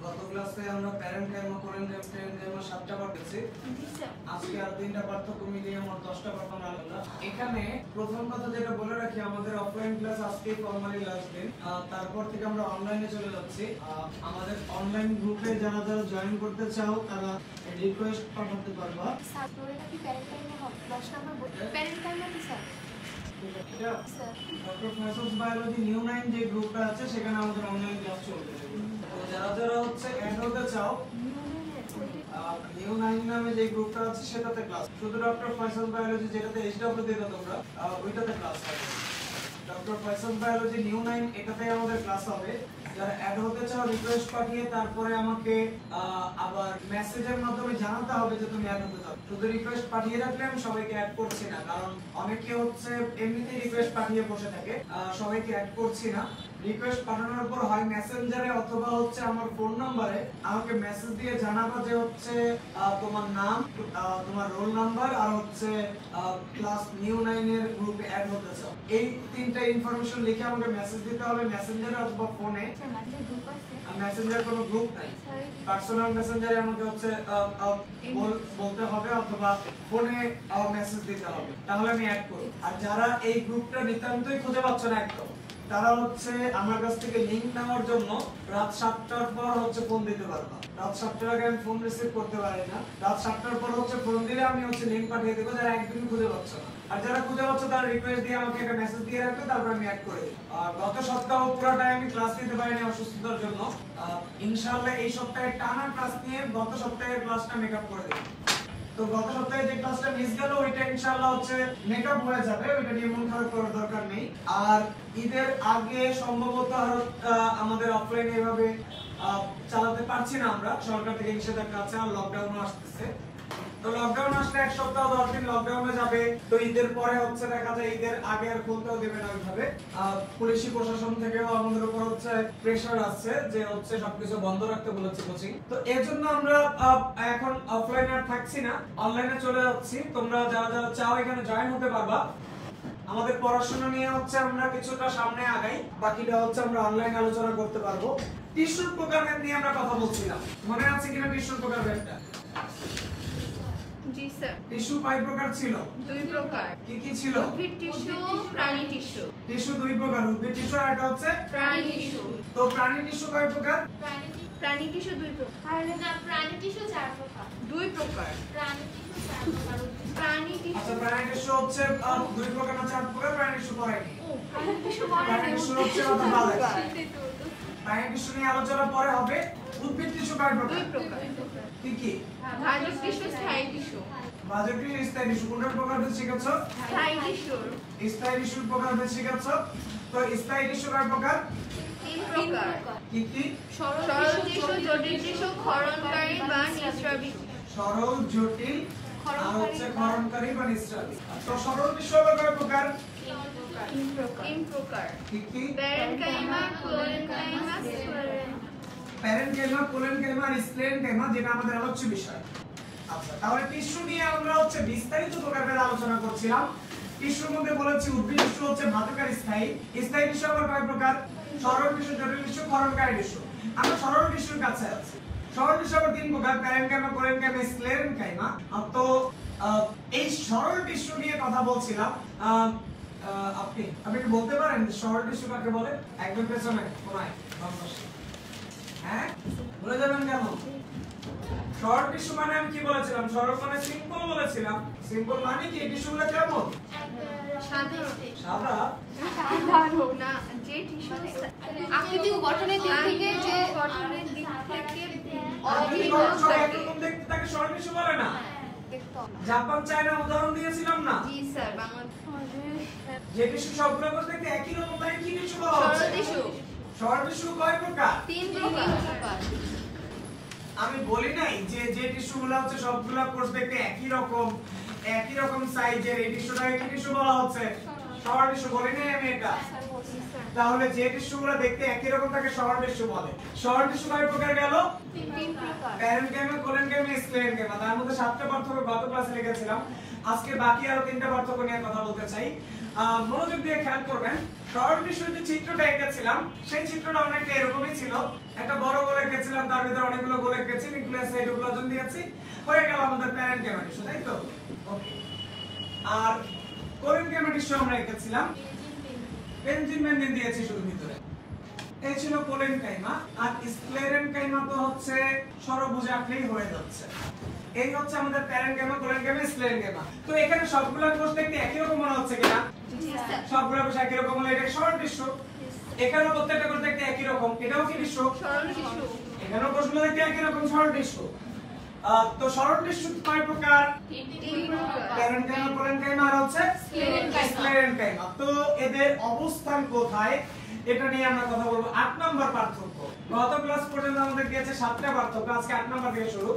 গত ক্লাসে আমরা প্যারেন্ট কাইমা কোরেন কাইমা 7টা পার্ট করেছি। আজকে আর 3টা পার্থক্য মিলিয়ে আমরা 10টা পার্ট আলাদা। এখানে প্রথম কথা যেটা বলে রাখি, আমাদের অফলাইন ক্লাস আজকে ফরমালি লাস্ট দিন, তারপর থেকে আমরা অনলাইনে চলে যাচ্ছি। আমাদের অনলাইন গ্রুপে যারা যারা জয়েন করতে চাও তারা রিকোয়েস্ট পাঠাতে পারবা। স্যার বলে কি প্যারেন্ট কাইমা হবে 10 নম্বর প্যারেন্ট কাইমা কি স্যার? ডক্টর ফয়সালস বায়োলজি নিউ 9 যে গ্রুপটা আছে সেখানে আমাদের অনলাইন ক্লাস চলবে। তো যারা যারা হচ্ছে অ্যাড হতে চাও, নিউ 9 নামে যে গ্রুপটা আছে সেটাতে ক্লাস, শুধু ডক্টর ফয়সালস বায়োলজি যেটাতে এইচডব্লিউ দিতে তোমরা ওইটাতে ক্লাস হবে। ডক্টর ফয়সালস বায়োলজি নিউ 9 এটাতে আমাদের ক্লাস হবে। যারা অ্যাড হতে চাও রিকোয়েস্ট পাঠিয়ে তারপরে আমাকে আবার মেসেজের মাধ্যমে জানাতে হবে যে তুমি অ্যাড হতে চাও। শুধু রিকোয়েস্ট পাঠিয়ে রাখলে আমি সবাইকে অ্যাড করছি না, কারণ অনেকে হচ্ছে এমনিতেই রিকোয়েস্ট পাঠিয়ে বসে থাকে, সবাইকে অ্যাড করছি না। রিকোয়েস্ট পাঠানোর পর হয় মেসেঞ্জারে অথবা হচ্ছে আমার ফোন নম্বরে আমাকে মেসেজ দিয়ে জানাবা যে হচ্ছে তোমার নাম, তোমার রোল নাম্বার আর হচ্ছে ক্লাস নিউ 9 এর গ্রুপে অ্যাড হতে চাও। এই তিনটা ইনফরমেশন লিখে আমাকে মেসেজ দিতে হবে মেসেঞ্জারে অথবা ফোনে। মেসেঞ্জার কোনো গ্রুপ নাই, পার্সোনাল মেসেঞ্জারে আমাকে হচ্ছে বলতে হবে অথবা ফোনে মেসেজ দিতে হবে, তাহলে আমি অ্যাড করব। আর যারা এই গ্রুপটা নিতান্তই খুঁজে পাচ্ছ না একদম, তারা হচ্ছে আমার কাছ থেকে লিংক নেওয়ার জন্য রাত 7টার পর হচ্ছে ফোন দিতে পারবা। রাত 7টার আগে আমি ফোন রিসিভ করতে পারি না। রাত 7টার পর হচ্ছে ফোন দিলে আমি হচ্ছে লিংক পাঠিয়ে দেবো, যারা একদমই খুঁজে পাচ্ছ না। আর যারা খুঁজে পাচ্ছ তারা রিকোয়েস্ট দিয়ে আমাকে একটা মেসেজ দিয়ে রাখবে, তারপর আমি অ্যাড করে দিই। গত সপ্তাহ পুরোটাই আমি ক্লাস নিতে পারিনি অসুস্থতার জন্য। ইনশাআল্লাহ এই সপ্তাহে টানা ক্লাস নিয়ে গত সপ্তাহের ক্লাসটা মেকআপ করে দেব। তো গত সপ্তাহে যে ক্লাসটা মিস গেল ওইটা ইনশাআল্লাহ হচ্ছে মেকআপ হয়ে যাবে, ওইটা নিয়ে মন খারাপ করার দরকার নেই। আর ঈদের আগে সম্ভবত আমাদের অফলাইনে এভাবে চালাতে পারছি না আমরা, সরকার থেকে নিষেধাজ্ঞা আছে, আর লকডাউনও আসতেছে। তো লকডাউন আসলে এক সপ্তাহ 10 দিন লকডাউনে যাবে। তো ঈদের পরে হচ্ছে দেখা যায় ঈদের আগে আর খুলতেও দেবে না ওইভাবে। পুলিশি প্রশাসন থেকেও আমাদের উপর হচ্ছে প্রেসার আছে যে হচ্ছে সবকিছু বন্ধ রাখতে বলেছে কোচিং। তো এর জন্য আমরা এখন অফলাইনে আর থাকছি না, অনলাইনে চলে যাচ্ছি। তোমরা যারা যারা চাও এখানে জয়েন হতে পারবা। আমাদের পড়াশোনা নিয়ে হচ্ছে আমরা কিছুটা সামনে আগাই, বাকিটা হচ্ছে আমরা অনলাইন আলোচনা করতে পারবো। টিস্যুর প্রকারভেদ নিয়ে আমরা কথা বলছিলাম, মনে আছে কিনা টিস্যুর প্রকারভেদটা? জি স্যার। টিস্যু কয় প্রকার ছিল? 2 প্রকার। কি কি ছিল? উদ্ভিদ টিস্যু, প্রাণী টিস্যু। টিস্যু 2 প্রকার, উদ্ভিদ টিস্যু আর এটা হচ্ছে প্রাণী টিস্যু। তো প্রাণী টিস্যু কয় প্রকার? প্রাণী টিস্যু 2 প্রকার। না, প্রাণী টিস্যু 4 প্রকার। 2 প্রকার। প্রাণী টিস্যু 4 প্রকার। প্রাণী টিস্যু। আচ্ছা, প্রাণী টিস্যু হচ্ছে 2 প্রকার না 4 প্রকার? প্রাণী টিস্যু পড়াইনি। প্রাণী টিস্যু প্রাণী টিস্যু হচ্ছে কথা ভালো। প্রাণী টিস্যু নিয়ে আলোচনা পরে হবে। উদ্ভিদ টিস্যু কয় প্রকার? 2 প্রকার। কি কি? ভাজক টিস্যু, স্থায়ী টিস্যু। ভাজক টিস্যু, স্থায়ী টিস্যু। কোনটার প্রকারভেদ শিখেছো? স্থায়ী টিস্যু। স্থায়ী টিস্যুর প্রকারভেদ শিখেছো। তো স্থায়ী টিস্যু কয় প্রকার? 3 প্রকার। কি কি? সরল টিস্যু, জটিল টিস্যু, ক্ষরণকারী বা নিঃস্রাবী। সরল, জটিল আর হচ্ছে ক্ষরণকারী বা নিঃস্রাবী। তো সরল টিস্যু আবার কয় প্রকার? 3 প্রকার। কি কি? প্যারেনকাইমা, ক্লোরেনকাইমা, প্যারেনকাইমা, কোলেনকাইমা আর স্প্লেনকাইমা, যেটা আমাদের আলোচ্য বিষয়। আচ্ছা, তাহলে টিস্যু নিয়ে আমরা হচ্ছে বিস্তারিত প্রকারভেদ আলোচনা করছিলাম। টিস্যুর মধ্যে বলেছি উদ্ভিদ টিস্যু হচ্ছে ভাজক আর স্থায়ী। স্থায়ী টিস্যু আবার কয় প্রকার? সরল টিস্যু, জটিল টিস্যু, ক্ষরণকারী টিস্যু। আমরা সরল টিস্যুর কাছে আছি। সরল টিস্যু আবার 3 প্রকার, প্যারেনকাইমা, কোলেনকাইমা, স্প্লেনকাইমা। তো এই সরল টিস্যু নিয়ে কথা বলছিলাম। আপনি কি বলতে পারেন সরল টিস্যু কাকে বলে? একদম পেছনে কোনায় বাম পাশে। হ্যাঁ, বলে যাবেন কেন? শর্ট টিস্যু মানে আমি কি বলেছিলাম? সরল মানে সিম্পল বলেছিলাম। সিম্পল মানে কি টিস্যুগুলো কেমন? সাদা। না, যে টিস্যু আকৃতি ও গঠনের দিক থেকে যে গঠনের দিক থেকে এরকম দেখতে তাকে শর্ট টিস্যু বলে না? জাপান, চায়না উদাহরণ দিয়েছিলাম না? জি স্যার। বাংলাদেশ যে টিস্যু সবগুলো দেখতে একই রকম তাকে কি টিস্যু বলা হচ্ছে? সরল টিস্যু। শর্ট টিস্যু কয় প্রকার? 3 প্রকার। আমি বলি নাই যে যে টিস্যুগুলো হচ্ছে সবগুলো কোর্স দেখতে একই রকম সাইজের, এই টিস্যুটাকে কি টিস্যু বলা হচ্ছে? Short tissue. বলি নাই আমি এটা? তাহলে যে টিস্যুগুলো দেখতে একই রকম তাকে শর্ট টিস্যু বলে। শর্ট টিস্যু কয় প্রকার গেল? 3 প্রকার। Parenchyma, collenchyma, sclerenchyma. তার মধ্যে 7টা পার্থক্য গত ক্লাসে লিখেছিলাম। আজকে বাকি আরো 3টা পার্থক্য নিয়ে কথা বলতে চাই। মনোযোগ দিয়ে খেয়াল করবেন। শর্ট টিস্যুর যে চিত্রটা এঁকেছিলাম সেই চিত্রটা অনেকটা এরকমই ছিল। একটা বড় করে এঁকেছিলাম, তার ভিতরে অনেকগুলো গোলক গেছে, নিউক্লিয়াস সাইটোপ্লাজম দিয়েছি, হয়ে গেল আমাদের প্যারেনকাইমা টিস্যু, তাই তো? ওকে। আর কোরেনকাইমা টিস্যু আমরা এঁকেছিলাম, পেনজিন মেমব্রেন দিয়েছি শুধু ভিতরে। এই ছিল কোলেনকাইমা। আর স্ক্লেরেনকাইমা তো হচ্ছে ষড়ভুজ আঁকলেই হয়ে যাচ্ছে। এই হচ্ছে আমাদের প্যারেনকাইমা, কোলেনকাইমা, স্ক্লেরেনকাইমা। তো এখানে সবগুলো কোষ দেখতে একই রকম মনে হচ্ছে কিনা? সবগুলো কোষ একই রকম হলে এটা সরল টিস্যু। এখানেও প্রত্যেকটা কোষ দেখতে একই রকম, এটাও কি টিস্যু? সরল টিস্যু। এখানেও কোষগুলো দেখতে একই রকম, সরল টিস্যু। তো সরল টিস্যু কয় প্রকার? প্যারেনকাইমা, কোলেনকাইমা আর হচ্ছে স্ক্লেরেনকাইমা। তো এদের অবস্থান কোথায় এটা নিয়ে আমরা কথা বলবো। 8 নম্বর পার্থক্য। গত ক্লাস পর্যন্ত আমাদের গিয়েছে 7টা পার্থক্য, আজকে 8 নম্বর থেকে শুরু।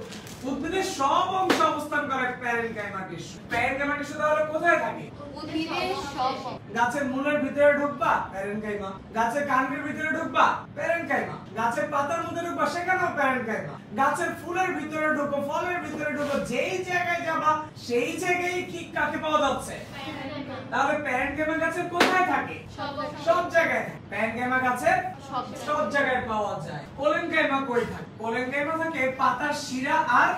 উদ্ভিদের সব অংশ অবস্থান করে প্যারেনকাইমা টিস্যু। প্যারেনকাইমা টিস্যু তাহলে কোথায় থাকে? উদ্ভিদের সব। গাছের মূলের ভিতরে ঢুকবা, প্যারেনকাইমা। গাছের কাণ্ডের ভিতরে ঢুকবা, প্যারেনকাইমা। গাছের পাতার মধ্যে ঢুকবা, সেখানেও প্যারেনকাইমা। গাছের ফুলের ভিতরে ঢুকো, ফলের ভিতরে ঢুকো, যেই জায়গায় যাবা সেই জায়গায় কি কাকে পাওয়া যাচ্ছে? তাহলে প্যারেনকাইমা গাছের কোথায় থাকে? সব জায়গায়। প্যারেনকাইমা গাছের সব জায়গায় পাওয়া যায়। কোলেনকাইমা কই থাকে? কোলেনকাইমা থাকে পাতার শিরা আর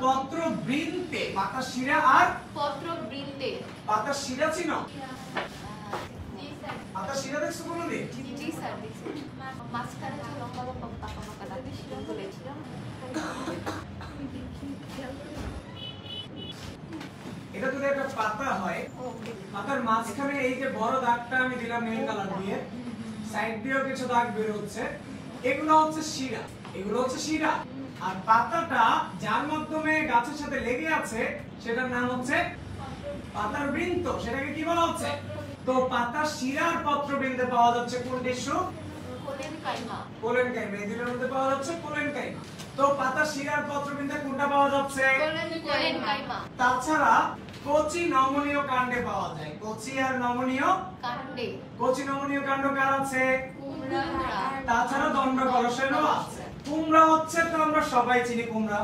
পত্রবৃন্তে। পাতার শিরা আর পত্রবৃন্তে। পাতার শিরা চিনো? পাতার শিরা দেখছো কোনোদিন? জি স্যার, দেখছি। মাঝখানে যে লম্বা লম্বা পাকা পাকা দাগ ছিল বলেছিলাম। এটা যদি একটা পাতা হয়, পাতার মাঝখানে এই যে বড় দাগটা আমি দিলাম নীল কালার দিয়ে, সাইড দিয়েও কিছু দাগ বের হচ্ছে, এগুলো হচ্ছে শিরা। এগুলো হচ্ছে শিরা। আর পাতাটা যার মাধ্যমে গাছের সাথে লেগে আছে সেটার নাম হচ্ছে পাতার বৃন্ত। সেটাকে কি বলা হচ্ছে? তো পাতার শিরার পত্রবৃন্তে পাওয়া যাচ্ছে কোন টিস্যু? কোলেনকাইমা। কোলেনকাইমা। এই দুটোর মধ্যে পাওয়া যাচ্ছে কোলেনকাইমা। তো পাতার শিরার পত্রবৃন্তে কোনটা পাওয়া যাচ্ছে? কোলেনকাইমা। তাছাড়া কচি নমনীয় কাণ্ডে পাওয়া যায়। কচি আর নমনীয় কাণ্ডে। কচি নমনীয় কাণ্ড কার আছে? কুমড়া। তাছাড়া দণ্ডকলসেরও আছে। কুমড়া হচ্ছে তো আমরা সবাই চিনি কুমড়া।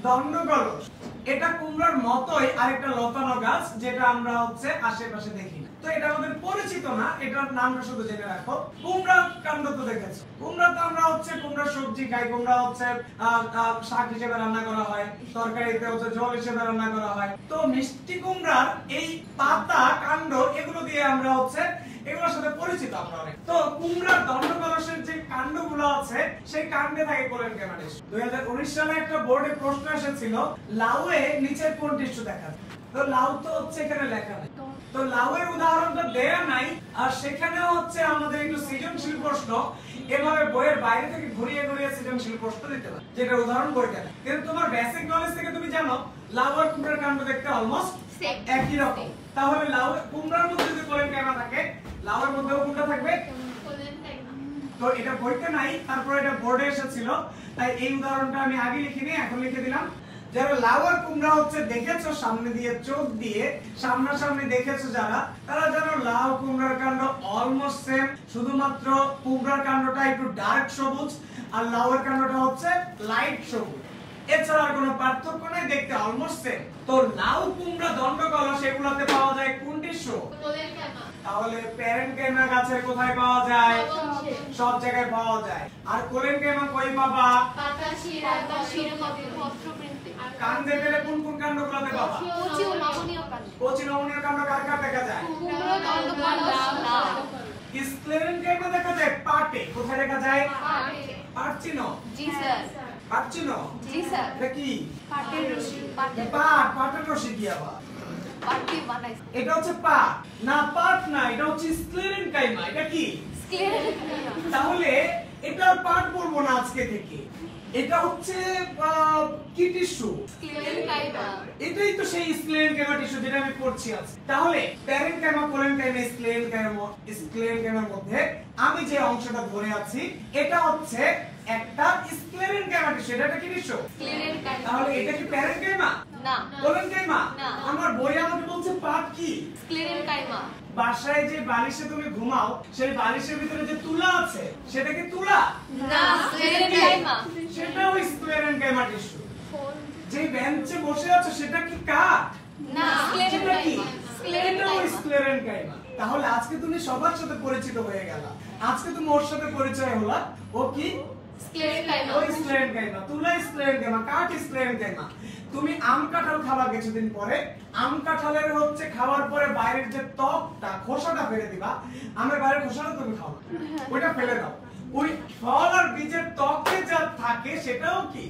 দণ্ডকলস এটা কুমড়ার মতোই আরেকটা লতানো গাছ, যেটা আমরা হচ্ছে আশেপাশে দেখি না। তো এটা আমাদের পরিচিত না, এটার নামটা শুধু জেনে রাখো। কুমড়া কাণ্ড তো দেখেছো। কুমড়া তো আমরা হচ্ছে কুমড়া সবজি খাই। কুমড়া হচ্ছে শাক হিসেবে রান্না করা হয়, তরকারিতে হচ্ছে ঝোল হিসেবে রান্না করা হয়। তো মিষ্টি কুমড়ার এই পাতা কাণ্ড এগুলো দিয়ে আমরা হচ্ছে এগুলোর সাথে পরিচিত আমরা অনেক। তো কুমড়ার দণ্ডকলসের যে কাণ্ডগুলো আছে সেই কাণ্ডে থাকে কোলেনকাইমা টিস্যু। 2019 সালে একটা বোর্ডে প্রশ্ন এসেছিল, লাউয়ে নিচের কোন টিস্যু দেখা যায়? তো লাউ তো হচ্ছে এখানে লেখা নেই, তো লাউয়ের উদাহরণটা দেয়া নাই। আর সেখানেও হচ্ছে আমাদের একটু সৃজনশীল প্রশ্ন, এভাবে বইয়ের বাইরে থেকে ঘুরিয়ে ঘুরিয়ে সৃজনশীল প্রশ্ন দিতে পারে, যেটা উদাহরণ বইতে না। কিন্তু তোমার বেসিক নলেজ থেকে তুমি জানো লাউ আর কুমড়ার কাণ্ড দেখতে অলমোস্ট একই রকম। তাহলে লাউ কুমড়ার মধ্যে যদি কোলেনকাইমা থাকে, লাউয়ের মধ্যেও কোনটা থাকবে? তো এটা বইতে নাই, তারপর এটা বোর্ডে এসেছিল, তাই এই উদাহরণটা আমি আগে লিখিনি, এখন লিখে দিলাম। যারা লাউ আর কুমড়া হচ্ছে দেখেছো সামনে দিয়ে, চোখ দিয়ে সামনাসামনি দেখেছো যারা, তারা জানো লাউ কুমড়ার কাণ্ড অলমোস্ট সেম, শুধুমাত্র কুমড়ার কাণ্ডটা একটু ডার্ক সবুজ আর লাউয়ের কাণ্ডটা হচ্ছে লাইট সবুজ। এছাড়া কোনো পার্থক্য নাই, দেখতে অলমোস্ট সেম। তো লাউ কুমড়া দণ্ডকলস এগুলোতে পাওয়া যায় কোন টিস্যু? তাহলে প্যারেনকাইমা গাছের কোথায় পাওয়া যায়? সব জায়গায় পাওয়া যায়। আর কোলেনকাইমা কই পাবা? পাতার শিরা বা পত্রবৃন্তে। কাণ্ডে পেলে কোন কোন কাণ্ডগুলোতে পাবা? কচি ও নমনীয় কাণ্ড। কচি নমনীয় কাণ্ড কার কার দেখা যায়? কুমড়ো, দণ্ডকলস, লাউ। স্ক্লেরেনকাইমা দেখা যায় পাটে। কোথায় দেখা যায়? পাটে। পাট চিনো? জি স্যার। পাট চিনো? জি স্যার। এটা কি? পাটের রশি। পাটের রশি কি আবার? পাট দিয়ে বানাইছে। এটা হচ্ছে পাট না, পাট না, এটা হচ্ছে স্ক্লেরেনকাইমা। এটা কি? স্ক্লেরেনকাইমা। তাহলে এটা পাট বলবো না আজকে থেকে, এটা হচ্ছে কি টিস্যু? স্ক্লেরেনকাইমা। এটাই তো সেই স্ক্লেরেনকাইমা টিস্যু যেটা আমি পড়ছি আজ। তাহলে প্যারেনকাইমা, কোলেনকাইমা, স্ক্লেরেনকাইমার মধ্যে আমি যে অংশটা ধরে আছি এটা হচ্ছে একটা স্ক্লেরেনকাইমা টিস্যু। এটা কি টিস্যু? স্ক্লেরেনকাইমা। তাহলে এটা কি প্যারেনকাইমা? না। কোলেনকাইমা? না। আমার বই আমাকে বলছে পাট কি? স্ক্লেরেনকাইমা। বাসায় যে বালিশে তুমি ঘুমাও সেই বালিশের ভিতরে যে তুলা আছে সেটা কি তুলা? না, স্ক্লেরেনকাইমা। সেটাও স্ক্লেরেনকাইমা টিস্যু। যে বেঞ্চে বসে আছো সেটা কি কাঠ? না, সেটা কি? স্ক্লেরেনকাইমা। এটাও স্ক্লেরেনকাইমা। তাহলে আজকে তুমি সবার সাথে পরিচিত হয়ে গেলা। আজকে তুমি ওর সাথে পরিচয় হলা। ও কি? স্ক্লেরেনকাইমা। ওই স্ক্লেরেনকাইমা, তুলা স্ক্লেরেনকাইমা, কাঠ স্ক্লেরেনকাইমা। তুমি আম কাঁঠাল খাবা কিছুদিন পরে, আম কাঁঠালের হচ্ছে খাওয়ার পরে বাইরের যে ত্বকটা, খোসাটা ফেলে দিবা, আমের বাইরের খোসাটা তুমি খাও না, ওইটা ফেলে দাও। ওই ফল আর বীজের ত্বকে যা থাকে সেটাও কি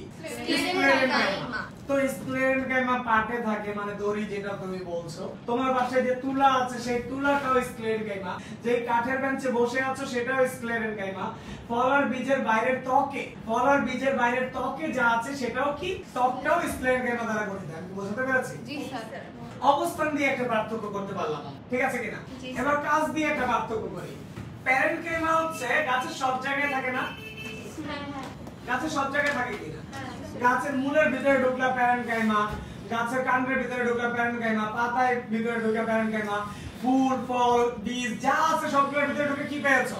স্ক্লেরেনকাইমা। তো স্ক্লেরেনকাইমা পাটে থাকে, মানে দড়ি যেটা তুমি বলছো। তোমার বাসায় যে তুলা আছে সেই তুলাটাও স্ক্লেরেনকাইমা, যে কাঠের বেঞ্চে বসে আছো সেটাও স্ক্লেরেনকাইমা। ফল আর বীজের বাইরের ত্বকে, ফল আর বীজের বাইরের ত্বকে যা আছে সেটাও কি, ত্বকটাও স্ক্লেরেনকাইমা দ্বারা গঠিত। আমি বুঝতে পেরেছি? জি স্যার। অবস্থান দিয়ে একটা পার্থক্য করতে পারলাম, ঠিক আছে কিনা? জি। এবার কাজ দিয়ে একটা পার্থক্য করি। প্যারেনকাইমা হচ্ছে গাছের সব জায়গায় থাকে না? গাছের সব জায়গায় থাকে কিনা? গাছের মূলের ভিতরে ঢুকলা প্যারেনকাইমা, গাছের কাণ্ডের ভিতরে ঢুকলা প্যারেনকাইমা, পাতায় ভিতরে ঢুকে প্যারেনকাইমা, ফুল ফল বীজ যা আছে সবগুলোর ভিতরে ঢুকে কি পেয়েছো?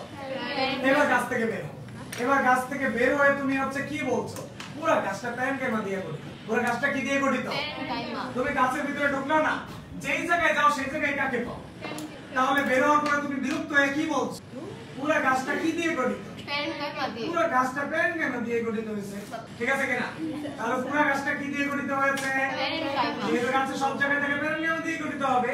এবার গাছ থেকে বের হও। এবার গাছ থেকে বের হয়ে তুমি হচ্ছে কি বলছো? পুরো গাছটা প্যারেনকাইমা দিয়ে গঠিত। পুরো গাছটা কি দিয়ে গঠিত? প্যারেনকাইমা। তুমি গাছের ভিতরে ঢুকলো না, যেই জায়গায় যাও সেই জায়গায় কাকে পাও? তাহলে বের হওয়ার পরে তুমি বিরক্ত হয়ে কি বলছো? পুরো গাছটা কি দিয়ে গঠিত? প্যারেনকাইমা দিয়ে। পুরো গাছটা প্যারেনকাইমা দিয়ে গঠিত হয়েছে, ঠিক আছে কিনা? তাহলে পুরো গাছটা কি দিয়ে গঠিত হয়েছে? প্যারেনকাইমা। যেহেতু গাছের সব জায়গায় থেকে প্যারেনকাইমা দিয়ে গঠিত হবে।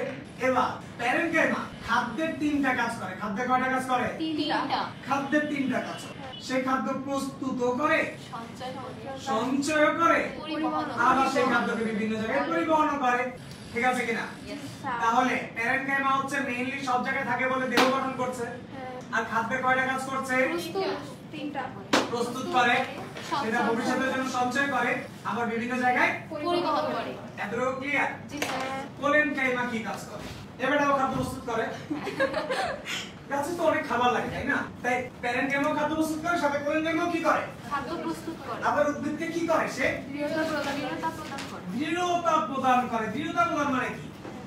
এবার প্যারেনকাইমা খাদ্যের তিনটা কাজ করে। খাদ্যে কয়টা কাজ করে? তিনটা। খাদ্যের তিনটা কাজ করে। সে খাদ্য প্রস্তুত করে, সঞ্চয় করে। সঞ্চয় করে, পরিবহন আবার সেই খাদ্যকে বিভিন্ন জায়গায় পরিবহন করে, ঠিক আছে কিনা? তাহলে প্যারেনকাইমা হচ্ছে মেইনলি সব জায়গায় থাকে বলে দেহ গঠন করছে। আর খাদ্যে কয়টা কাজ করছে? প্রস্তুত করে, সেটা ভবিষ্যতের জন্য সঞ্চয় করে, আবার বিভিন্ন জায়গায় পরিবহন করে। এতটুকু ক্লিয়ার? জি স্যার। কোলেনকাইমা কি কাজ করে? এবারও খাদ্য প্রস্তুত করে। গাছে তো অনেক খাবার লাগে, তাই না? তাই প্যারেনকাইমাও খাদ্য প্রস্তুত করে, সাথে কোলেনকাইমাও কি করে? খাদ্য প্রস্তুত করে। আবার উদ্ভিদকে কি করে? সে দৃঢ়তা প্রদান করে। দৃঢ়তা প্রদান করে। দৃঢ়তা প্রদান মানে কি?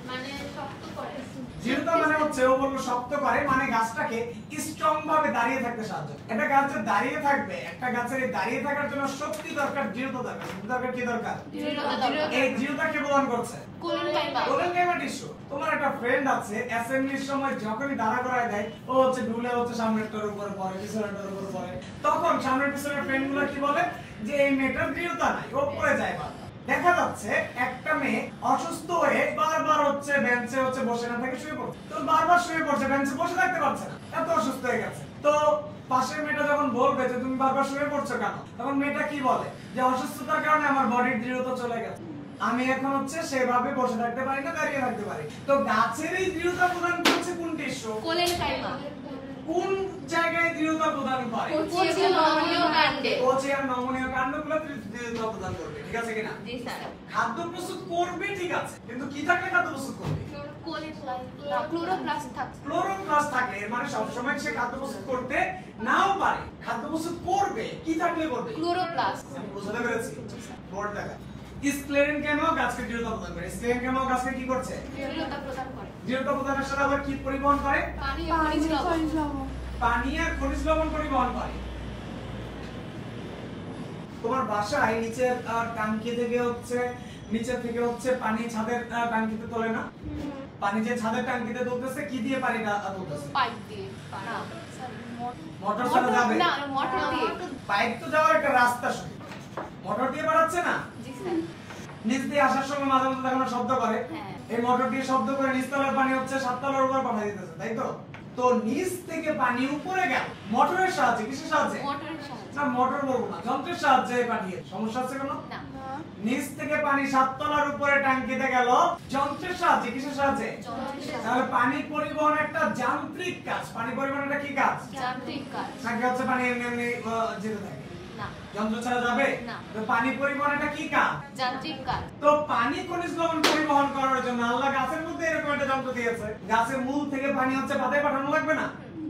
মানে শক্ত করে। দৃঢ়তা মানে হচ্ছে, ও বললো শক্ত করে, মানে গাছটাকে স্ট্রং ভাবে দাঁড়িয়ে থাকতে সাহায্য করে। একটা গাছ যে দাঁড়িয়ে থাকবে, একটা গাছের এই দাঁড়িয়ে থাকার জন্য শক্তি দরকার, দৃঢ়তা দরকার। দরকার কি দরকার? দৃঢ়তা দরকার। এই দৃঢ়তাকে প্রদান করছে কোলেনকাইমা। Collenchyma tissue. তোমার একটা ফ্রেন্ড আছে, অ্যাসেম্বলির সময় যখনই দাঁড়া করায় দেয়, ও হচ্ছে ঢুলে হচ্ছে সামনেরটার উপরে পড়ে, পিছনেরটার উপরে পড়ে, তখন সামনের পিছনের ফ্রেন্ডগুলো কি বলে যে এই মেয়েটার দৃঢ়তা নাই, ও পড়ে যায় বারবার। দেখা যাচ্ছে একটা মেয়ে অসুস্থ হয়ে বারবার হচ্ছে বেঞ্চে হচ্ছে বসে না থেকে শুয়ে পড়ছে, তো বারবার শুয়ে পড়ছে, বেঞ্চে বসে থাকতে পারছে না, এত অসুস্থ হয়ে গেছে। তো পাশের মেয়েটা যখন বলবে যে তুমি বারবার শুয়ে পড়ছো কেন, তখন মেয়েটা কি বলে যে অসুস্থতার কারণে আমার বডির দৃঢ়তা চলে গেছে, আমি এখন হচ্ছে সেভাবে বসে থাকতে পারি না, দাঁড়িয়ে থাকতে পারি। তো গাছের এই দৃঢ়তা প্রদান করছে কোন টিস্যু? কোলেনকাইমা। কোন জায়গায় দৃঢ়তা প্রদান করে? কচি ও নমনীয় কাণ্ডে। কচি আর নমনীয় কাণ্ডগুলো দৃঢ়তা প্রদান করবে, ঠিক আছে কিনা? জি স্যার। খাদ্য প্রস্তুত করবে, ঠিক আছে, কিন্তু কি থাকলে খাদ্য প্রস্তুত করবে? ক্লোরোপ্লাস্ট থাকে। ক্লোরোপ্লাস্ট থাকলে, এর মানে সবসময় সে খাদ্য প্রস্তুত করতে নাও পারে, খাদ্য প্রস্তুত করবে, কি থাকলে করবে? ক্লোরোপ্লাস্ট। আমি বুঝতে পেরেছি? বোর্ড দেখা। স্ক্লেরেনকাইমাও গাছকে দৃঢ়তা প্রদান করে। স্ক্লেরেনকাইমাও গাছকে কি করছে? দৃঢ়তা প্রদান করে। দৃঢ়তা প্রদানের সাথে আবার কি পরিবহন করে? পানি ও খনিজ লবণ। পানি আর খনিজ লবণ পরিবহন করে। তোমার বাসায় নিচের ট্যাঙ্কি থেকে হচ্ছে, নিচে থেকে হচ্ছে পানি ছাদের ট্যাঙ্কিতে তোলে না? পানি যে ছাদের ট্যাঙ্কিতে তুলতেছে, কি দিয়ে পানিটা তুলতেছে? পাইপ দিয়ে। না স্যার, মোটর ছাড়া যাবে? না, মোটর দিয়ে। পাইপ তো যাওয়ার একটা রাস্তা শুধু, মোটর দিয়ে বাড়াচ্ছে না? জি স্যার। নিচ দিয়ে আসার সময় মাঝে মধ্যে দেখো না শব্দ করে, হ্যাঁ। এই মোটর দিয়ে শব্দ করে নিচতলার পানি হচ্ছে সাততলার উপর পাঠিয়ে দিতেছে, তাই তো? তো নিচ থেকে পানি উপরে গেল মোটরের সাহায্যে। কিসের সাহায্যে? মোটরের সাহায্যে। না মোটর বলবো না, যন্ত্রের সাহায্যে পাঠিয়ে। সমস্যা আছে কোনো? না। নিচ থেকে পানি সাততলার উপরে ট্যাঙ্কিতে গেল যন্ত্রের সাহায্যে। কিসের সাহায্যে? যন্ত্রের সাহায্যে। তাহলে পানি পরিবহন একটা যান্ত্রিক কাজ। পানি পরিবহন একটা কি কাজ? যান্ত্রিক কাজ। নাকি হচ্ছে পানি এমনি এমনি যেতে থাকে? না। যন্ত্র ছাড়া যাবে না। তো পানি পরিবহন একটা কি কাজ? যান্ত্রিক কাজ। তো পানি খনিজ লবণ পরিবহন করার জন্য আল্লাহ গাছের মধ্যে এরকম একটা যন্ত্র দিয়েছে। গাছের মূল থেকে পানি হচ্ছে পাতায় পাঠানো লাগবে না?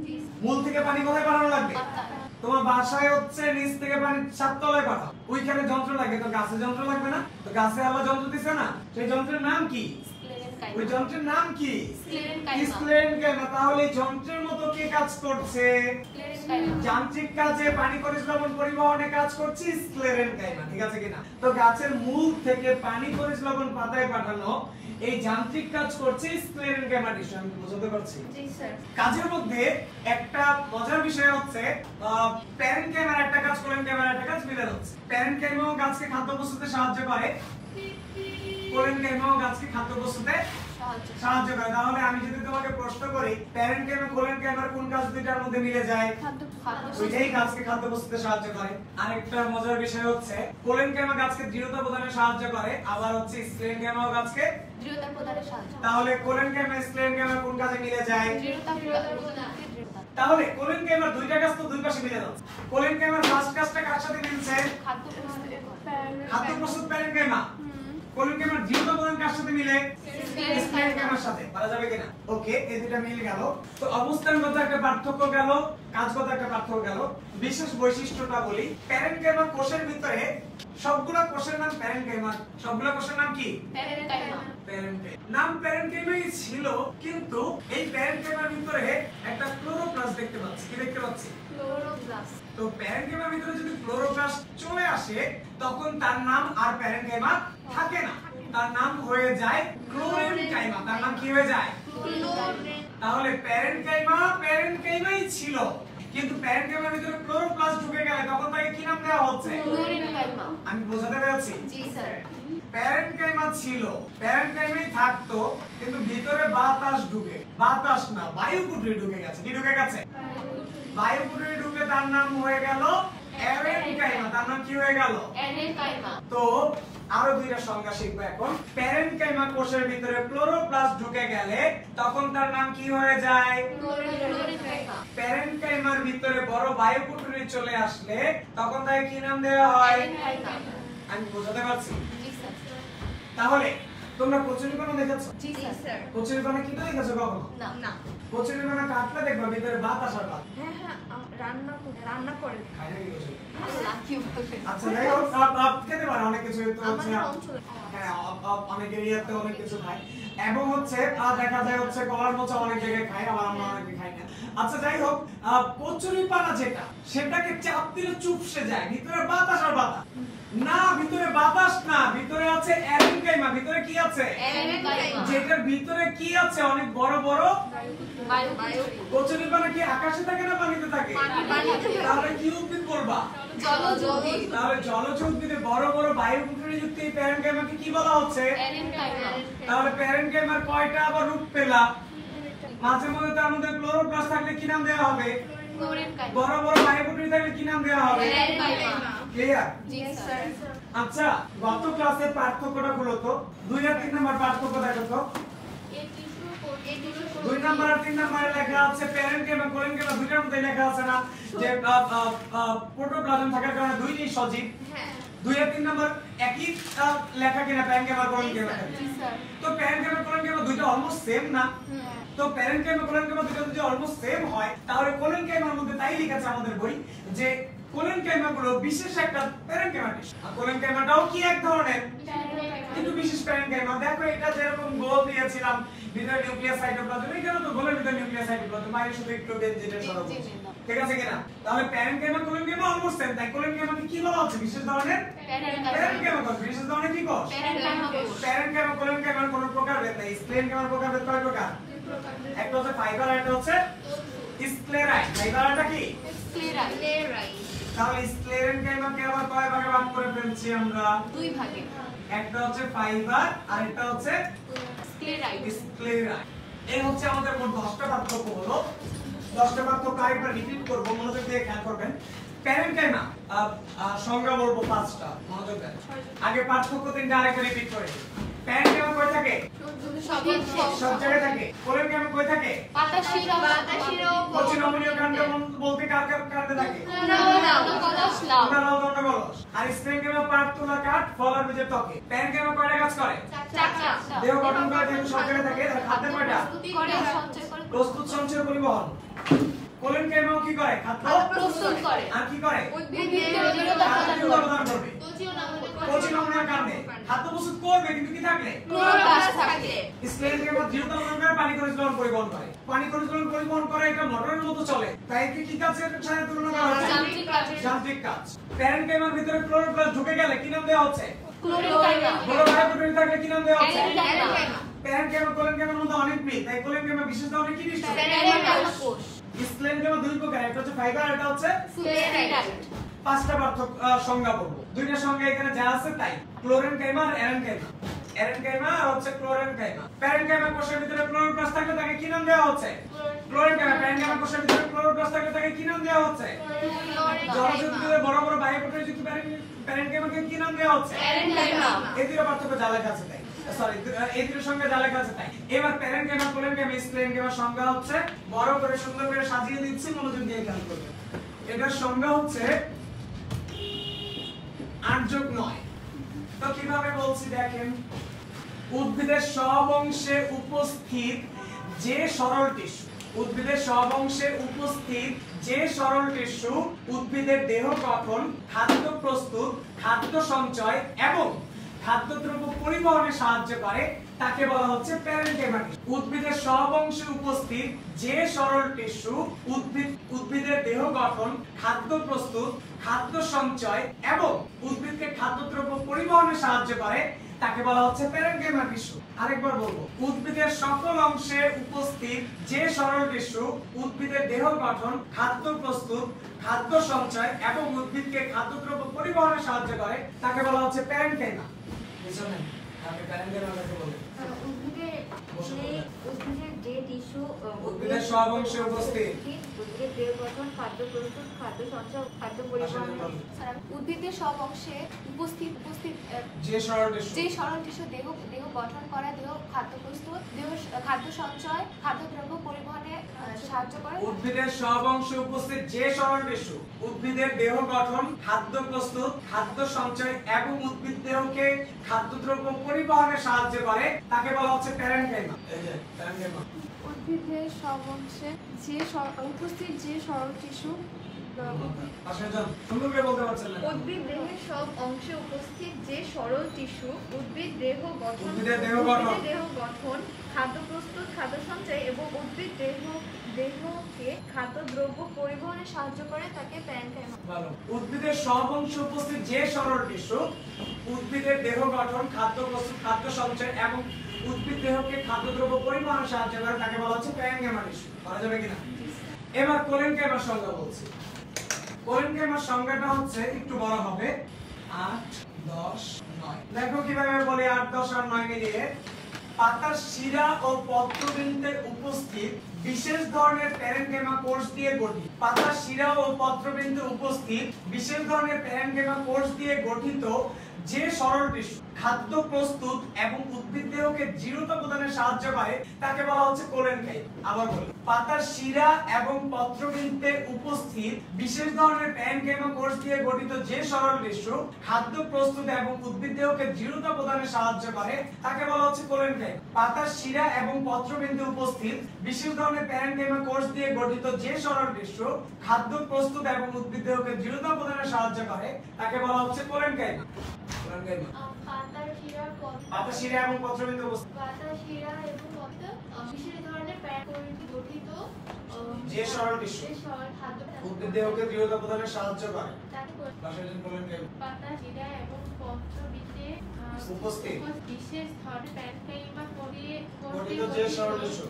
জি। মূল থেকে পানি কোথায় পাঠানো লাগবে? পাতা। তোমার বাসায় হচ্ছে নিচ থেকে পানি সাততলায় পাঠাও, ওইখানে যন্ত্র লাগে, তো গাছে যন্ত্র লাগবে না? তো গাছে আল্লাহ যন্ত্র দিছে না, সেই যন্ত্রের নাম কি? স্ক্লেরেনকাইমা। ওই যন্ত্রের নাম কি? স্ক্লেরেনকাইমা। স্ক্লেরেনকাইমা। তাহলে এই যন্ত্রের মতো কে কাজ করছে? স্ক্লেরেনকাইমা। যান্ত্রিক কাজে পানি খনিজ লবণ পরিবহনে কাজ করছে স্ক্লেরেনকাইমা, ঠিক আছে কিনা? তো গাছের মূল থেকে পানি খনিজ লবণ পাতায় পাঠানো, এই যান্ত্রিক কাজ করছে স্ক্লেরেনকাইমা টিস্যু। আমি বুঝাতে পারছি? জি স্যার। কাজের মধ্যে একটা মজার বিষয় হচ্ছে প্যারেনকাইমার একটা কাজ কোলেনকাইমার একটা কাজ মিলে যাচ্ছে। প্যারেনকাইমাও গাছকে খাদ্য প্রস্তুতে সাহায্য করে, কোলেনকাইমাও গাছকে খাদ্য প্রস্তুতে সাহায্য করে। তাহলে আমি যদি তোমাকে প্রশ্ন করি প্যারেনকাইমা কোলেনকাইমার কোন কাজ দুইটার মধ্যে মিলে যায়? ওইটাই গাছকে খাদ্য প্রস্তুতে সাহায্য করে। আরেকটা মজার বিষয় হচ্ছে কোলেনকাইমা গাছকে দৃঢ়তা প্রদানে সাহায্য করে, আবার হচ্ছে স্ক্লেরেনকাইমাও গাছকে দৃঢ়তা প্রদানে সাহায্য। তাহলে কোলেনকাইমা স্ক্লেরেনকাইমা কোন কাজে মিলে যায়? দৃঢ়তা প্রদানে। তাহলে কোলেনকাইমার দুইটা কাজ তো দুই পাশে মিলে যাচ্ছে। কোলেনকাইমার ফার্স্ট কাজটা কার সাথে মিলছে? খাদ্য প্রস্তুত। খাদ্য প্রস্তুত প্যারেনকাইমা। কোলেনকাইমার দৃঢ়তা প্রদান কার সাথে মিলে? স্ক্লেরেনকাইমার সাথে। বলা যাবে কিনা? ওকে, এই দুটো মিলে গেল। তো অবস্থানগত একটা পার্থক্য গেল, কাজগত একটা পার্থক্য গেল। বিশেষ বৈশিষ্ট্যটা বলি, প্যারেনকাইমা কোষের ভিতরে সবগুলা কোষের নাম প্যারেনকাইমা। সবগুলা কোষের নাম কি? প্যারেনকাইমা। নাম প্যারেনকাইমাই ছিল, কিন্তু এই প্যারেনকাইমার ভিতরে একটা ক্লোরোপ্লাস্ট দেখতে পাচ্ছি। কি দেখতে পাচ্ছি? ক্লোরোপ্লাস্ট। তো প্যারেনকাইমার ভিতরে যদি ক্লোরোপ্লাস্ট চলে আসে তখন তার নাম আর প্যারেনকাইমা থাকে না, তার নাম হয়ে যায় ক্লোরেনকাইমা। তার নাম কি হয়ে যায়? তাহলে প্যারেনকাইমাই ছিল, কিন্তু প্যারেনকাইমার ভিতরে ক্লোরোপ্লাস্ট ঢুকে গেলে তখন তাকে কি নাম দেওয়া হচ্ছে? ক্লোরেনকাইমা। আমি বোঝাতে পেরেছি? জি স্যার। প্যারেনকাইমা ছিল, প্যারেনকাইমাই থাকতো, কিন্তু ভিতরে বাতাস ঢুকে, বাতাস না বায়ুকুটরি ঢুকে গেছে। কি ঢুকে গেছে? বায়ুকুটরি ঢুকে তার নাম হয়ে গেল অ্যারেনকাইমা। তার নাম কি হয়ে গেল? অ্যারেনকাইমা। তো আরো দুইটা সংজ্ঞা শিখবো এখন। প্যারেনকাইমা কোষের ভিতরে ক্লোরোপ্লাস্ট ঢুকে গেলে তখন তার নাম কি হয়ে যায়? ক্লোরেনকাইমা। প্যারেনকাইমার ভিতরে বড় বায়ুকুটরি চলে আসলে তখন তাকে কি নাম দেওয়া হয়? অ্যারেনকাইমা। আমি বোঝাতে পারছি? জি স্যার। তাহলে তোমরা কচুরিপানা দেখেছো? জি স্যার। কচুরিপানা কি দেখেছো কখনো? না না। কচুরিপানা কাটলে দেখবা ভিতরে বাতাস আর বাতাস। হ্যাঁ হ্যাঁ, রান্না করে। খায় নাকি কচুরি? আল্লাহ কি বলে। আচ্ছা যাই হোক, খেতে পারে অনেক কিছু তো হচ্ছে। আমাদের অঞ্চলে হ্যাঁ, অনেকের ইয়াতে অনেক কিছু খায়, এবং হচ্ছে দেখা যায় হচ্ছে কলার মোচা অনেক জায়গায় খায়, আবার আমরা অনেকে খাই না। আচ্ছা যাই হোক, কচুরিপানা যেটা সেটাকে চাপ দিলে চুপসে যায়, ভিতরে বাতাস আর বাতাস না, ভিতরে বাতাস না, ভিতরে আছে অ্যারেনকাইমা। ভিতরে কি আছে? অ্যারেনকাইমা। যেটার ভিতরে কি আছে? অনেক বড় বড় বায়ু। কচুরিপানা কি আকাশে থাকে না পানিতে থাকে? পানিতে। তাহলে কি উদ্ভিদ বলবা? জলজ উদ্ভিদ। তাহলে জলজ উদ্ভিদে বড় বড় বায়ুকুটরি যুক্ত এই প্যারেনকাইমাকে কি বলা হচ্ছে? অ্যারেনকাইমা। তাহলে প্যারেনকাইমার কয়টা আবার রূপ পেলাম? মাঝে মধ্যে তার মধ্যে ক্লোরোপ্লাস্ট থাকলে কি নাম দেওয়া হবে? ক্লোরেনকাইমা। বড় বড় বায়ুকুটরি থাকলে কি নাম দেওয়া হবে? অ্যারেনকাইমা। ক্লিয়ার? জি স্যার। আচ্ছা, গত ক্লাসের পার্থক্যটা হলো তো 2 আর 3 নাম্বার পার্থক্য দেখো তো। 2 নাম্বার আর 3 নাম্বারে লেখা আছে প্যারেনকাইমা কোলেনকাইমা দুইটার মধ্যে লেখা আছে না যে প্রোটোপ্লাজম থাকার কারণে দুইটাই সজীব। 2 আর 3 নাম্বার একই লেখা কিনা প্যারেনকাইমা কোলেনকাইমা? জি স্যার। তো প্যারেনকাইমা কোলেনকাইমা দুইটা অলমোস্ট সেম না? তো প্যারেনকাইমা কোলেনকাইমা দুটো যদি অলমোস্ট সেম হয় তাহলে কোলেনকাইমার মধ্যে তাই লিখেছে আমাদের বই যে কোলেনকাইমা গুলো বিশেষ একটা প্যারেনকাইমা টিস্যু। আর কোলেনকাইমাটাও কি এক ধরনের কিন্তু বিশেষ প্যারেনকাইমা। দেখো এটা যেরকম গোল দিয়েছিলাম ভিতরে নিউক্লিয়াস সাইটোপ্লাজম, এখানে তো গোলের ভিতরে নিউক্লিয়াস সাইটোপ্লাজম, বাইরে শুধু একটু বেনজিনের সরব। ঠিক আছে কিনা? তাহলে প্যারেনকাইমা কোলেনকাইমা অলমোস্ট সেম। তাই কোলেনকাইমাকে কি বলা হচ্ছে? বিশেষ ধরনের প্যারেনকাইমা কোষ। বিশেষ ধরনের কি কোষ? প্যারেনকাইমা কোলেনকাইমার কোনো প্রকারভেদ নেই। স্ক্লেরেনকাইমার প্রকারভেদ কয় প্রকার? একটা হচ্ছে ফাইবার আর একটা হচ্ছে স্ক্লেরাইড। ফাইবার আরটা কি? স্ক্লেরাইড। তাহলে স্ক্লেরেনকাইমাকে আবার কয় ভাগে ভাগ করে ফেলছি আমরা? 2 ভাগে। একটা হচ্ছে ফাইবার আর একটা হচ্ছে স্ক্লেরাইড। স্ক্লেরাইড। এই হচ্ছে আমাদের মোট 10টা পার্থক্য হলো। 10টা পার্থক্য আরেকবার রিপিট করব, মনোযোগ দিয়ে খেয়াল করবেন। প্যারেনকাইমা সংজ্ঞা বলবো 5টা, মনোযোগ দেন। আগে পার্থক্য 3টা আরেকবার রিপিট করে। প্যারেনকাইমা কই থাকে? সব জায়গায় থাকে। কোলেনকাইমা কই থাকে? বাতাসের কচি নমনীয় কাণ্ড বলতে কার কাণ্ডে থাকে? আর স্ক্লেরেনকাইমা পার্ট তুলা কাঠ ফল আর বীজের ত্বকে। প্যারেনকাইমা কয়টা কাজ করে? দেহ গঠন করে, যেহেতু সব জায়গায় থাকে। খাদ্য কয়টা? প্রস্তুত, সঞ্চয়, পরিবহন। কোলেনকাইমাও কি করে? খাদ্য প্রস্তুত করে। আর কি করে? কচি নমনীয় কাণ্ডে খাদ্য প্রস্তুত করবে, কিন্তু কি থাকলে? স্ক্লেরেনকাইমা দৃঢ়তা প্রদান করে, পানি পরিচালন পরিবহন করে। পানি পরিচালন পরিবহন করে, এটা মোটরের মতো চলে। তাই কি কাজের সাথে তুলনা করা হচ্ছে? যান্ত্রিক কাজ। প্যারেনকাইমার ভিতরে ক্লোরোপ্লাস্ট ঢুকে গেলে কি নাম দেওয়া হচ্ছে? বড় বায়োপ্রোটিন থাকলে কি নাম দেওয়া হচ্ছে? প্যারেনকাইমা। প্যারেনকাইমা কোলেনকাইমার মধ্যে অনেক মিল, তাই কোলেনকাইমা বিশেষ ধরনের কি ডিশ? প্যারেনকাইমা কোষ। স্ক্লেনকাইমা দুই প্রকার, একটা হচ্ছে ফাইবার, একটা হচ্ছে প্যারেনকাইমা। পাঁচটা পার্থক্য সংজ্ঞা বলবো। দুইটা সংজ্ঞা এখানে যা আছে তাই। ক্লোরেনকাইমা আর এরেনকাইমা। এরেনকাইমা আর হচ্ছে ক্লোরেনকাইমা। প্যারেনকাইমা কোষের ভিতরে ক্লোরোপ্লাস্ট থাকলে তাকে কি নাম দেওয়া হচ্ছে? ক্লোরেনকাইমা। প্যারেনকাইমা কোষের ভিতরে ক্লোরোপ্লাস্ট থাকলে তাকে কি নাম দেওয়া হচ্ছে? জলযুক্ত বড় বড় বায়োপ্রোটিন যুক্ত প্যারেনকাইমাকে কি নাম দেওয়া হচ্ছে? প্যারেনকাইমা। এই দুটো পার্থক্য যা লেখা আছে তাই। সরি, এই দুটো সংজ্ঞা যা লেখা আছে তাই। এবার প্যারেনকাইমা কোলেনকাইমা স্ক্লেনকাইমার সংজ্ঞা হচ্ছে, বড় করে সুন্দর করে সাজিয়ে দিচ্ছি, মনোযোগ দিয়ে খেয়াল করবেন। এটার সংজ্ঞা হচ্ছে 8+9। তো কিভাবে বলছি দেখেন, উদ্ভিদের সব অংশে উপস্থিত যে সরল টিস্যু, উদ্ভিদের সব অংশে উপস্থিত যে সরল টিস্যু উদ্ভিদের দেহ গঠন, খাদ্য প্রস্তুত, খাদ্য সঞ্চয় এবং খাদ্যদ্রব্য পরিবহনে সাহায্য করে তাকে বলা হচ্ছে প্যারেনকাইমা। উদ্ভিদের সব অংশে উপস্থিত যে সরল টিস্যু উদ্ভিদের দেহ গঠন, খাদ্য প্রস্তুত, খাদ্য সঞ্চয় এবং উদ্ভিদকে খাদ্যদ্রব্য পরিবহনে সাহায্য করে তাকে বলা হচ্ছে প্যারেনকাইমা টিস্যু। আরেকবার বলবো, উদ্ভিদের সকল অংশে উপস্থিত যে সরল টিস্যু উদ্ভিদের দেহ গঠন, খাদ্য প্রস্তুত, খাদ্য সঞ্চয় এবং উদ্ভিদকে খাদ্যদ্রব্য পরিবহনে সাহায্য করে তাকে বলা হচ্ছে প্যারেনকাইমা। বুঝছেন? আপনি প্যারেনকাইমা কাকে বলেন? উদ্ভিদের যে টিস্যু উদ্ভিদের সব অংশে উপস্থিত উদ্ভিদের দেহ গঠন, খাদ্য প্রস্তুত, খাদ্য সঞ্চয়, খাদ্য পরিবহন। উদ্ভিদের সব অংশে উপস্থিত যে সরল টিস্যু যে সরল টিস্যু দেহ গঠন করা, দেহ খাদ্য প্রস্তুত, দেহ খাদ্য সঞ্চয়, খাদ্যদ্রব্য পরিবহনে সাহায্য করে। উদ্ভিদের সব অংশে উপস্থিত যে সরল টিস্যু উদ্ভিদের দেহ গঠন, খাদ্য প্রস্তুত, খাদ্য সঞ্চয় এবং উদ্ভিদ দেহকে খাদ্যদ্রব্য পরিবহনে সাহায্য করে তাকে বলা হচ্ছে প্যারেনকাইমা। এই যে প্যারেনকাইমা। উদ্ভিদের সব অংশে যে উপস্থিত যে সরল টিস্যু আসলে সুন্দর করে বলতে পারছেন না। উদ্ভিদ দেহের সব অংশে উপস্থিত যে সরল টিস্যু উদ্ভিদ দেহ গঠন, উদ্ভিদের দেহ গঠন, খাদ্য প্রস্তুত, খাদ্য সঞ্চয় এবং উদ্ভিদ দেহকে খাদ্যদ্রব্য পরিবহনে সাহায্য করে তাকে প্যারেনকাইমা। ভালো। উদ্ভিদের সব অংশে উপস্থিত যে সরল টিস্যু উদ্ভিদের দেহ গঠন, খাদ্য প্রস্তুত, খাদ্য সঞ্চয় এবং উদ্ভিদ দেহকে খাদ্যদ্রব্য পরিবহনে সাহায্য করে তাকে বলা হচ্ছে প্যারেনকাইমা টিস্যু। বলা যাবে কিনা? এবার কোলেনকাইমার সংজ্ঞা বলছি। কোলেনকাইমার সংজ্ঞাটা হচ্ছে একটু বড় হবে, 8, 10, 9। দেখো কিভাবে বলি 8, 10 আর 9 মিলিয়ে। পাতার শিরা ও পত্রবৃন্তে উপস্থিত বিশেষ ধরনের প্যারেনকাইমা কোষ দিয়ে গঠিত। পাতার শিরা ও পত্রবৃন্তে উপস্থিত বিশেষ ধরনের প্যারেনকাইমা কোষ দিয়ে গঠিত যে সরল টিস্যু খাদ্য প্রস্তুত এবং উদ্ভিদ দেহকে দৃঢ়তা প্রদানে সাহায্য করে তাকে বলা হচ্ছে কোলেনকাইমা। আবার বলি, পাতার শিরা এবং পত্রবৃন্তে উপস্থিত বিশেষ ধরনের প্যারেনকাইমা কোষ দিয়ে গঠিত যে সরল টিস্যু খাদ্য প্রস্তুত এবং উদ্ভিদ দেহকে দৃঢ়তা প্রদানে সাহায্য করে তাকে বলা হচ্ছে কোলেনকাইমা। পাতার শিরা এবং পত্রবৃন্তে উপস্থিত বিশেষ ধরনের প্যারেনকাইমা কোষ দিয়ে গঠিত যে সরল টিস্যু খাদ্য প্রস্তুত এবং উদ্ভিদ দেহকে দৃঢ়তা প্রদানে সাহায্য করে তাকে বলা হচ্ছে কোলেনকাইমা। পাতার শিরা এবং পত্রবৃন্তে উপস্থিত বিশেষ ধরনের গঠিত যে সরল টিস্যু উদ্ভিদ দেহকে দৃঢ়তা প্রদানে সাহায্য করে ভাষাজন কোলেনকাইমা। পাতা শিরা এবং পত্রবৃন্তে উপস্থিত বিশেষ ধরনের প্যারেনকাইমা গঠিত যে সরল টিস্যু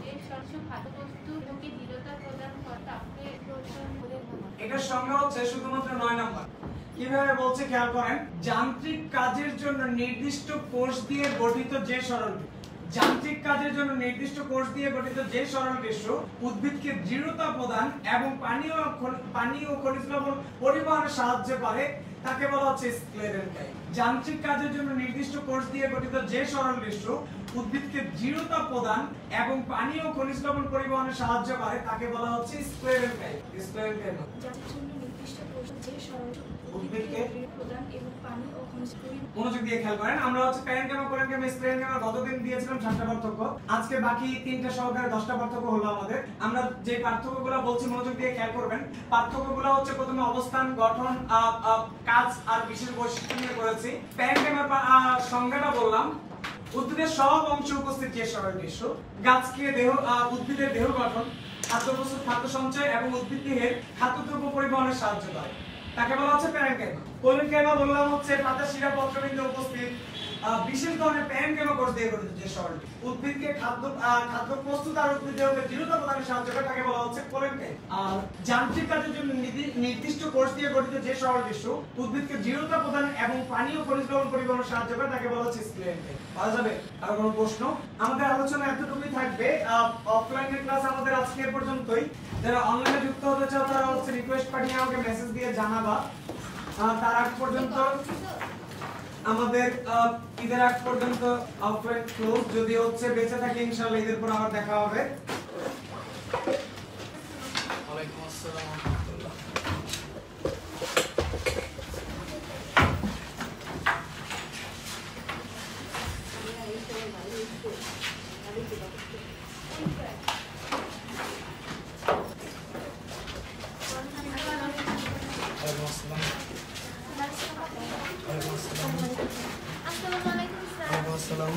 খাদ্যবস্তু দেহকে দৃঢ়তা প্রদান করে তাকে এটার সংজ্ঞা হচ্ছে শুধুমাত্র 9 নাম্বার। কিভাবে বলছে খেয়াল করেন, যান্ত্রিক কাজের জন্য নির্দিষ্ট কোষ দিয়ে গঠিত যে সরল টিস্যু, যান্ত্রিক কাজের জন্য নির্দিষ্ট কোষ দিয়ে গঠিত যে সরল টিস্যু উদ্ভিদকে দৃঢ়তা প্রদান এবং পানি ও খনিজ লবণ পরিবহনে সাহায্য করে তাকে বলা হচ্ছে স্ক্লেরেনকাইমা। যান্ত্রিক কাজের জন্য নির্দিষ্ট কোষ দিয়ে গঠিত যে সরল টিস্যু উদ্ভিদকে দৃঢ়তা প্রদান এবং পানি ও খনিজ লবণ পরিবহনে সাহায্য করে তাকে বলা হচ্ছে স্ক্লেরেনকাইমা। স্ক্লেরেনকাইমা যার জন্য নির্দিষ্ট কোষ যে সরল উদ্ভিদকে প্রদান এবং পানি ও খনিজ পরিবহন। মনোযোগ দিয়ে খেয়াল করেন, আমরা হচ্ছে প্যারেনকাইমা, কোলেনকাইমা, স্ক্লেরেনকাইমা গতদিন দিয়েছিলাম 7টা পার্থক্য। আজকে বাকি 3টা সহকারে 10টা পার্থক্য হলো আমাদের। আমরা যে পার্থক্যগুলো বলছি মনোযোগ দিয়ে খেয়াল করবেন। পার্থক্যগুলো হচ্ছে প্রথমে অবস্থান, গঠন, কাজ আর বিশেষ বৈশিষ্ট্য নিয়ে করেছি। প্যারেনকাইমার সংজ্ঞাটা বললাম, উদ্ভিদের সব অংশে উপস্থিত যে সরল টিস্যু গাছকে উদ্ভিদের দেহ গঠন, খাদ্য প্রস্তুত, খাদ্য সঞ্চয় এবং উদ্ভিদ দেহের খাদ্যদ্রব্য পরিবহনে সাহায্য করে। তাকে বলা হচ্ছে প্যারেনকাইমা। কোলেনকাইমা বললাম হচ্ছে পাতা শিরা পত্রবিন্দু উপস্থিত বিশেষ ধরনের প্যারেনকাইমা কোষ দিয়ে গঠিত যে স্তরটি উদ্ভিদকে খাদ্য প্রস্তুত আর উদ্ভিদকে দৃঢ়তা প্রদানে সাহায্য করে তাকে বলা হচ্ছে কোলেনকাইমা। আর যান্ত্রিক কাজের জন্য নির্দিষ্ট কোষ দিয়ে গঠিত যে স্তরটি উদ্ভিদকে দৃঢ়তা প্রদান এবং পানীয় খনিজ লবণ পরিবহনে সাহায্য করে তাকে বলা হচ্ছে স্প্লেনকাইমা। পাওয়া যাবে? আর কোনো প্রশ্ন? আমাদের আলোচনা এতটুকুই থাকবে। অফলাইনের ক্লাস আমাদের আজকে এ পর্যন্তই। যারা অনলাইনে যুক্ত হতে চাও তারা হচ্ছে রিকোয়েস্ট পাঠিয়ে আমাকে মেসেজ দিয়ে জানাবা। তার আগ পর্যন্ত আমাদের ঈদের আগ পর্যন্ত অফলাইন ক্লোজ। যদি হচ্ছে বেঁচে থাকি ইনশাআল্লাহ ঈদের পর আবার দেখা হবে। ওয়ালাইকুম আসসালাম ওয়া রাহমাতুল্লাহ। আসসালামু আলাইকুম স্যার। আসসালাম।